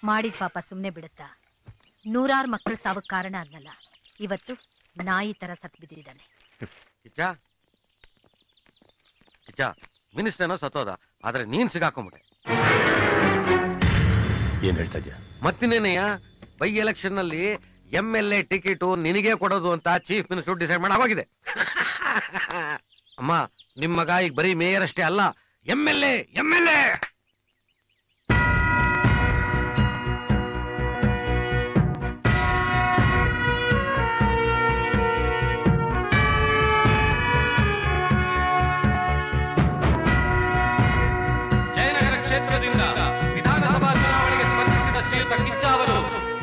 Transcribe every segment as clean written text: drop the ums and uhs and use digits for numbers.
ಮಾಡಿದ ಪಾಪ ಸುಮ್ನೆ ಬಿಡುತ್ತಾ? ನೂರಾರು ಮಕ್ಕಳು ಸಾವಕ್ಕೆ ಕಾರಣ ಆದ್ನಲ್ಲ, ಇವತ್ತು ನಾಯಿ ತರ ಸತ್ ಬಿದ್ದಿದ್ದಾನೆ. ಮಿನಿಸ್ಟರ್ನೋ ಸತ್ತೋದ, ಆದ್ರೆ ನೀನ್ ಸಿಗಾಕೊಂಬಿಟ್ಟೆ. ಏನ್ ಹೇಳ್ತಾ ಇದ್ಯಾ? ಮತ್ತಿನೇನಯ್ಯ, ಬೈ ಎಲೆಕ್ಷನ್ ನಲ್ಲಿ MLA ಟಿಕೆಟ್ ನಿನಗೆ ಕೊಡೋದು ಅಂತ ಚೀಫ್ ಮಿನಿಸ್ಟರ್ ಡಿಸೈಡ್ ಮಾಡಾಗಿದೆ. ಅಮ್ಮ, ನಿಮ್ ಮಗ ಈಗ ಬರೀ ಮೇಯರ್ ಅಷ್ಟೇ ಅಲ್ಲ, MLA. ಜಯನಗರ ಕ್ಷೇತ್ರದಿಂದ ವಿಧಾನಸಭಾ ಚುನಾವಣೆಗೆ ಸ್ಪರ್ಧಿಸಿದ ಶ್ರೀಯುತ ಕಿಚ್ಚ ಅವರು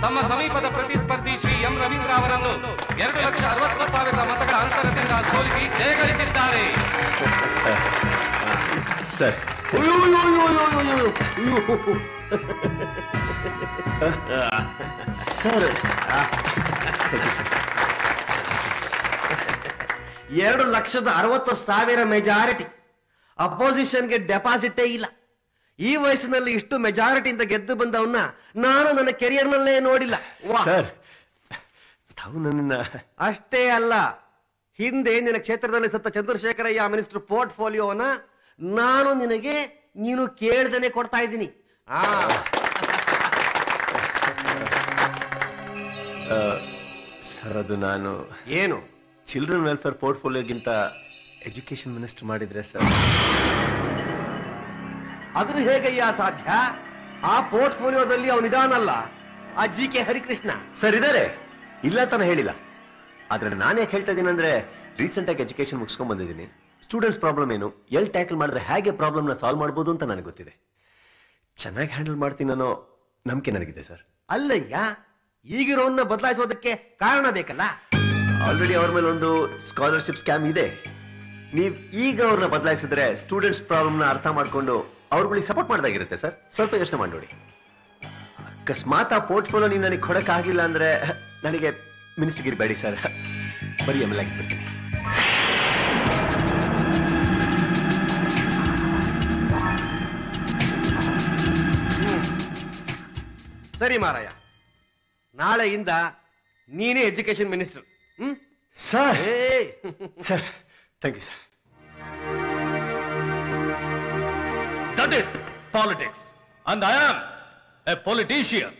ತಮ್ಮ ಸಮೀಪದ ಪ್ರತಿಸ್ಪರ್ಧಿ ಶ್ರೀ ಎಂ ರವೀಂದ್ರ ಅವರನ್ನು 2,60,000 ಮತಗಳ ಅಂತರದಿಂದ ಸೋಲಿಸಿ ಜಯಗಳಿಸಿದ್ದಾರೆ. Sir, sir 2,60,000 majority. ಅಪೋಸಿಷನ್ಗೆ ಡೆಪಾಸಿಟೇ ಇಲ್ಲ. ಈ ವಯಸ್ಸಿನಲ್ಲಿ ಇಷ್ಟು ಮೆಜಾರಿಟಿಯಿಂದ ಗೆದ್ದು ಬಂದವನ್ನ ನಾನು ನನ್ನ ಕೆರಿಯರ್ನಲ್ಲೇ ನೋಡಿಲ್ಲ. ಸರ್, ತಾವು ನನ್ನ ಅಷ್ಟೇ ಅಲ್ಲ, ಹಿಂದೆ ನಿನ್ನ ಕ್ಷೇತ್ರದಲ್ಲಿ ಸತ್ತ ಚಂದ್ರಶೇಖರಯ್ಯ ಮಿನಿಸ್ಟರ್ ಪೋರ್ಟ್ಫೋಲಿಯೋನ ನಾನು ನಿನಗೆ ನೀನು ಕೇಳ್ದೇನೆ ಕೊಡ್ತಾ ಇದ್ದೀನಿ. ಸರ್, ಅದು ನಾನು ಏನು ಚಿಲ್ಡ್ರನ್ ವೆಲ್ಫೇರ್ ಪೋರ್ಟ್ಫೋಲಿಯೋಗಿಂತ ಎಜುಕೇಶನ್ ಮಿನಿಸ್ಟರ್ ಮಾಡಿದ್ರೆ ಸರ್. ಅದು ಹೇಗಯ್ಯ ಸಾಧ್ಯ? ಆ ಪೋರ್ಟ್ಫೋಲಿಯೋದಲ್ಲಿ ಅವನಿದಾನಲ್ಲ, ಆ GK ಹರಿಕೃಷ್ಣ. ಸರ್ ಇದಾರೆ, ಇಲ್ಲ ತಾನು ಹೇಳಿಲ್ಲ. ಆದ್ರೆ ನಾನೇ ಹೇಳ್ತಾ ಇದ್ದೀನಿ ಅಂದ್ರೆ, ರೀಸೆಂಟ್ ಆಗಿ ಎಜುಕೇಶನ್ ಮುಗಿಸ್ಕೊಂಡ್ ಬಂದಿದ್ದೀನಿ. ಸ್ಟೂಡೆಂಟ್ಸ್ ಪ್ರಾಬ್ಲಮ್ ಏನು, ಎಲ್ಲಿ ಟ್ಯಾಕಲ್ ಮಾಡಿದ್ರೆ ಹೇಗೆ ಪ್ರಾಬ್ಲಮ್ ನ ಸಾಲ್ವ್ ಮಾಡ್ಬೋದು ಅಂತ ನನಗೆ ಗೊತ್ತಿದೆ. ಚೆನ್ನಾಗಿ ಹ್ಯಾಂಡಲ್ ಮಾಡ್ತೀನಿ ಅನ್ನೋ ನಂಬಿಕೆ ನನಗಿದೆ ಸರ್. ಅಲ್ಲಯ್ಯ, ಈಗಿರೋನ್ನ ಬದಲಾಯಿಸೋದಕ್ಕೆ ಕಾರಣ ಬೇಕಲ್ಲ. ಆಲ್ರೆಡಿ ಅವ್ರ ಮೇಲೆ ಒಂದು ಸ್ಕಾಲರ್ಶಿಪ್ ಸ್ಕ್ಯಾಮ್ ಇದೆ. ನೀವ್ ಈಗ ಅವ್ರನ್ನ ಬದಲಾಯಿಸಿದ್ರೆ ಸ್ಟೂಡೆಂಟ್ಸ್ ಪ್ರಾಬ್ಲಮ್ ನ ಅರ್ಥ ಮಾಡ್ಕೊಂಡು ಅವ್ರುಗಳಿಗೆ ಸಪೋರ್ಟ್ ಮಾಡ್ದಾಗಿರುತ್ತೆ ಸರ್. ಸ್ವಲ್ಪ ಯೋಚನೆ ಮಾಡಿ ನೋಡಿ. ಅಕಸ್ಮಾತ್ ಆ ಪೋರ್ಟ್ಫೋಲಿಯೋ ನೀವು ನನಗೆ ಕೊಡಕ್ಕಾಗಿಲ್ಲ ಅಂದ್ರೆ ನನಗೆ ಮಿನಿಸ್ಟರ್ಗಿರಿ ಬೇಡಿ ಸರ್, ಬರೀ MLA ಆಗಿಬಿಡ್ತೀನಿ. ಸರಿ ಮಾರಾಯ, ನಾಳೆಯಿಂದ ನೀನೇ education minister. Sir, sir thank you sir. That is politics, and I am a politician.